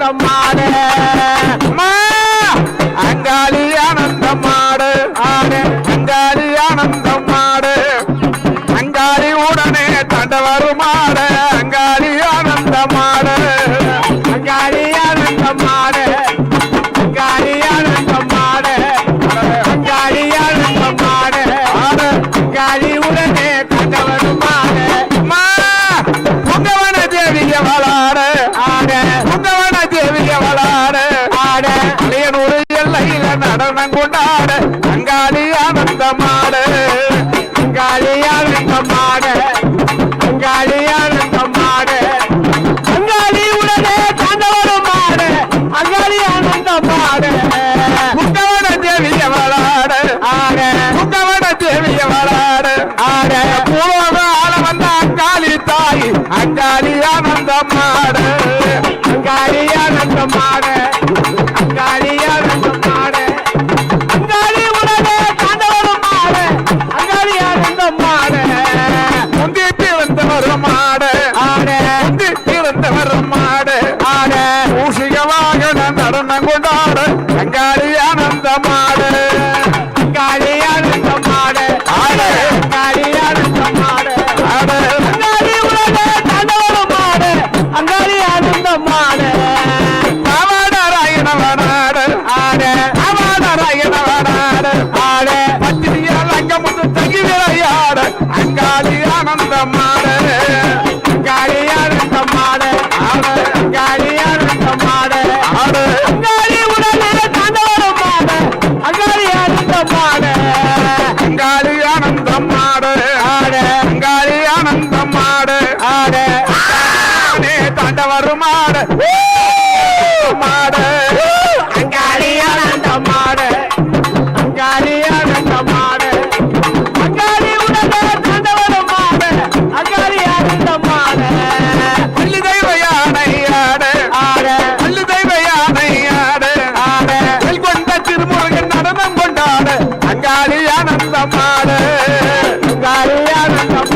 ஆனந்தம் மாடு அங்காளி ஆனந்தம் மாடு ஆடு அங்காளி ஆனந்தம் மாடு அங்காளி உடனே தண்டவரு மாடு அங்காளி ஆனந்தம் மாடு அங்காளி ஆனந்தம் மாடு அங்காளி ஆனந்தம் மாடு அங்காளி ஆனந்தம் மாடு ஆடு அங்காளி உடனே தண்டவரு மாடு புங்கவன தேவிய வளாடு ஆடு புங்கவன தேவிய வளாடு ஆடு அலையனூர் எல்லையில நடனம் கொண்டாடு அங்காளி ஆனந்தம் மாடு அங்காளி ஆனந்தம் மாடு அங்காளி ஆனந்தம் மாடு அங்காளி உடனே தாண்டவரும் மாடு அங்காளி ஆனந்தம் மாடு புங்கவன தேவிய வளாடு ஆடு புங்கவன தேவிய வளாடு ஆடு பூலோக ஆள வந்த அங்காளி தாய் அங்காளி ஆனந்தம் மாடு அங்காளி ஆனந்தம் மாடு